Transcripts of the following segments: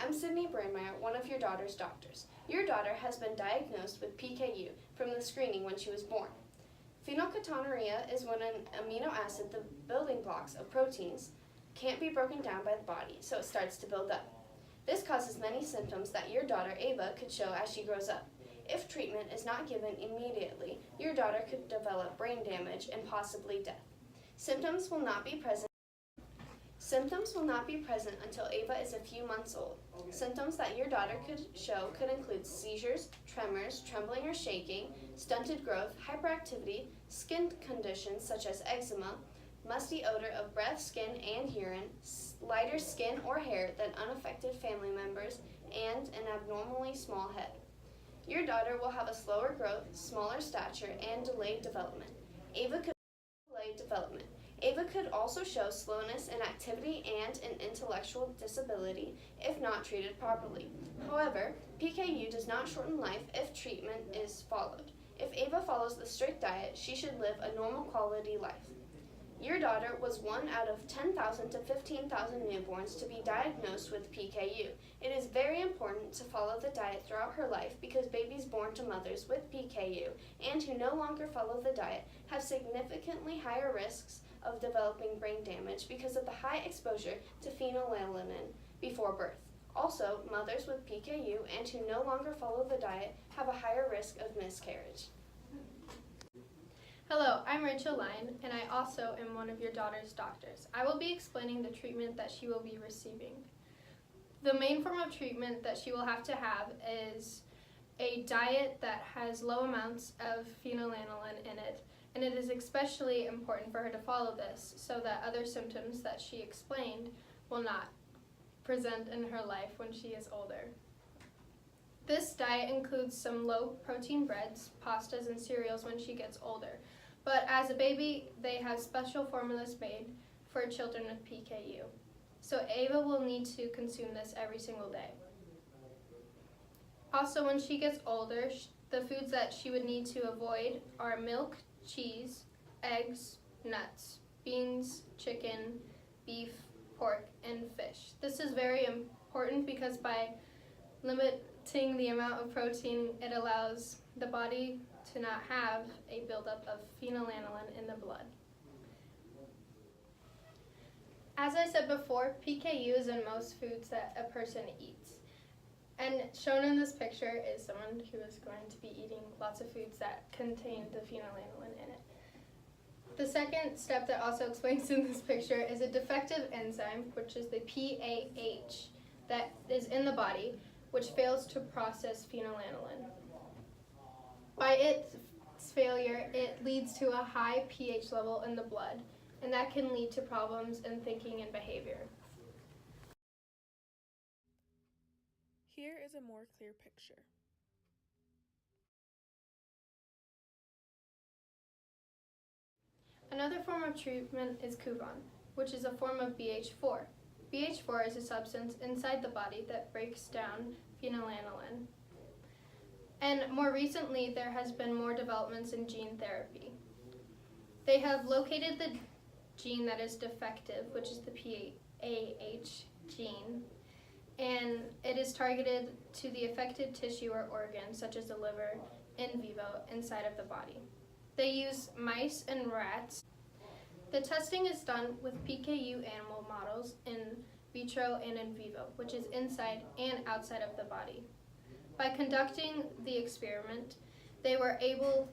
I'm Sydney Brandmeier, one of your daughter's doctors. Your daughter has been diagnosed with PKU from the screening when she was born. Phenylketonuria is when an amino acid, the building blocks of proteins, can't be broken down by the body, so it starts to build up. This causes many symptoms that your daughter Ava could show as she grows up. If treatment is not given immediately, your daughter could develop brain damage and possibly death. Symptoms will not be present until Ava is a few months old. Symptoms that your daughter could show could include seizures, tremors, trembling or shaking, stunted growth, hyperactivity, skin conditions such as eczema, musty odor of breath, skin, and urine, lighter skin or hair than unaffected family members, and an abnormally small head. Your daughter will have a slower growth, smaller stature, and delayed development. Ava could also show slowness in activity and an intellectual disability if not treated properly. However, PKU does not shorten life if treatment is followed. If Ava follows the strict diet, she should live a normal quality life. Your daughter was one out of 10,000 to 15,000 newborns to be diagnosed with PKU. It is very important to follow the diet throughout her life because babies born to mothers with PKU and who no longer follow the diet have significantly higher risks of developing brain damage because of the high exposure to phenylalanine before birth. Also, mothers with PKU and who no longer follow the diet have a higher risk of miscarriage. Hello, I'm Rachel Lyon, and I also am one of your daughter's doctors. I will be explaining the treatment that she will be receiving. The main form of treatment that she will have to have is a diet that has low amounts of phenylalanine in it, and it is especially important for her to follow this so that other symptoms that she explained will not present in her life when she is older. This diet includes some low-protein breads, pastas, and cereals when she gets older. But as a baby, they have special formulas made for children with PKU. So Ava will need to consume this every single day. Also, when she gets older, the foods that she would need to avoid are milk, cheese, eggs, nuts, beans, chicken, beef, pork, and fish. This is very important because by limiting the amount of protein, it allows the body to not have a buildup of phenylalanine in the blood. As I said before, PKU is in most foods that a person eats. And shown in this picture is someone who is going to be eating lots of foods that contain the phenylalanine in it. The second step that also explains in this picture is a defective enzyme, which is the PAH, that is in the body, which fails to process phenylalanine. By its failure, it leads to a high pH level in the blood, and that can lead to problems in thinking and behavior. Here is a more clear picture. Another form of treatment is Kuvan, which is a form of BH4. BH4 is a substance inside the body that breaks down phenylalanine. And more recently, there has been more developments in gene therapy. They have located the gene that is defective, which is the PAH gene, and it is targeted to the affected tissue or organ, such as the liver, in vivo, inside of the body. They use mice and rats. The testing is done with PKU animal models in vitro and in vivo, which is inside and outside of the body. By conducting the experiment, they were able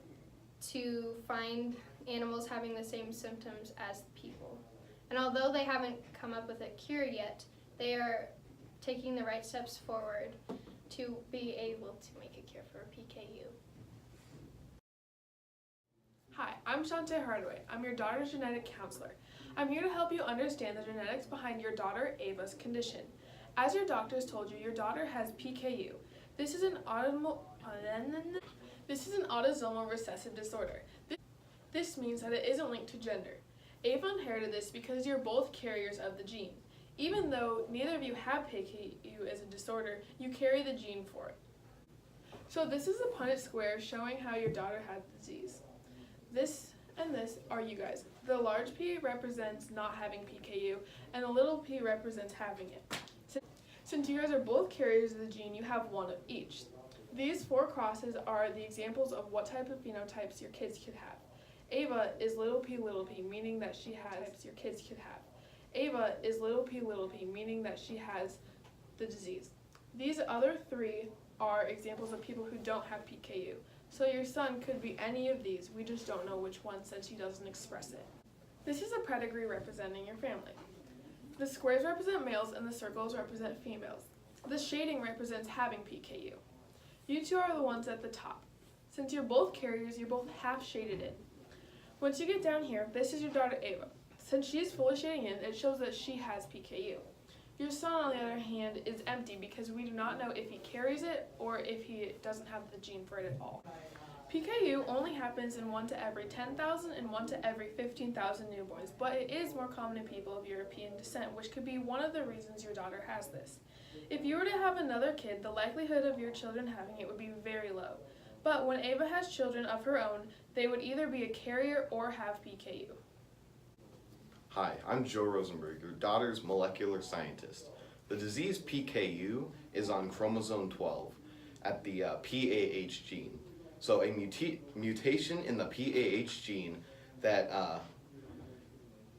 to find animals having the same symptoms as people. And although they haven't come up with a cure yet, they are taking the right steps forward to be able to make a cure for PKU. Hi, I'm Shantae Hardaway. I'm your daughter's genetic counselor. I'm here to help you understand the genetics behind your daughter Ava's condition. As your doctors told you, your daughter has PKU. This is an autosomal recessive disorder. This means that it isn't linked to gender. Ava inherited this because you're both carriers of the gene. Even though neither of you have PKU as a disorder, you carry the gene for it. So this is a Punnett square showing how your daughter had the disease. This and this are you guys. The large P represents not having PKU, and the little p represents having it. Since you guys are both carriers of the gene, you have one of each. These 4 crosses are the examples of what type of phenotypes your kids could have. Ava is little p, meaning that she has your kids could have. Ava is little p, meaning that she has the disease. These other 3 are examples of people who don't have PKU. So your son could be any of these, we just don't know which one since he doesn't express it. This is a pedigree representing your family. The squares represent males and the circles represent females. The shading represents having PKU. You 2 are the ones at the top. Since you're both carriers, you're both half shaded in. Once you get down here, this is your daughter Ava. Since she's fully shading in, it shows that she has PKU. Your son, on the other hand, is empty because we do not know if he carries it or if he doesn't have the gene for it at all. PKU only happens in 1 to every 10,000 and 1 to every 15,000 newborns, but it is more common in people of European descent, which could be one of the reasons your daughter has this. If you were to have another kid, the likelihood of your children having it would be very low. But when Ava has children of her own, they would either be a carrier or have PKU. Hi, I'm Joe Rosenberg, your daughter's molecular scientist. The disease PKU is on chromosome 12 at the PAH gene. So a mutation in the PAH gene that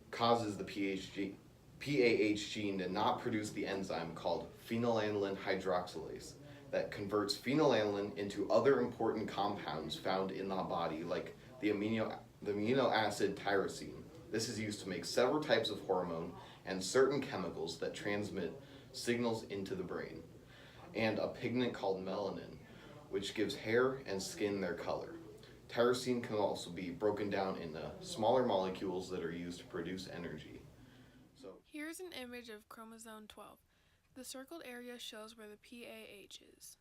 causes the PAH gene to not produce the enzyme called phenylalanine hydroxylase that converts phenylalanine into other important compounds found in the body, like the amino acid tyrosine. This is used to make several types of hormone and certain chemicals that transmit signals into the brain, and a pigment called melanin, which gives hair and skin their color. Tyrosine can also be broken down into smaller molecules that are used to produce energy. Here's an image of chromosome 12. The circled area shows where the PAH is.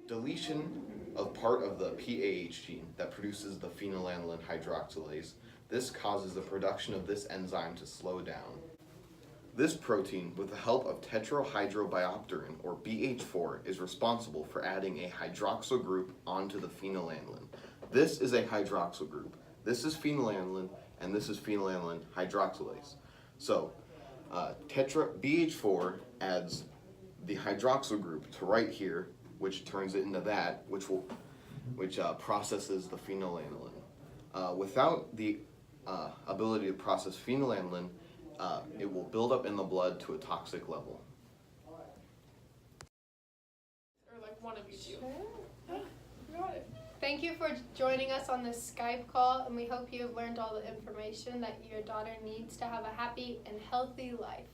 Deletion of part of the PAH gene that produces the phenylalanine hydroxylase, this causes the production of this enzyme to slow down. This protein, with the help of tetrahydrobiopterin, or BH4, is responsible for adding a hydroxyl group onto the phenylalanine. This is a hydroxyl group. This is phenylalanine, and this is phenylalanine hydroxylase. So, BH4 adds the hydroxyl group to right here, which turns it into that, which processes the phenylalanine. Without the ability to process phenylalanine, it will build up in the blood to a toxic level. Or like one of you 2. Yeah, you got it. Thank you for joining us on this Skype call, and we hope you have learned all the information that your daughter needs to have a happy and healthy life.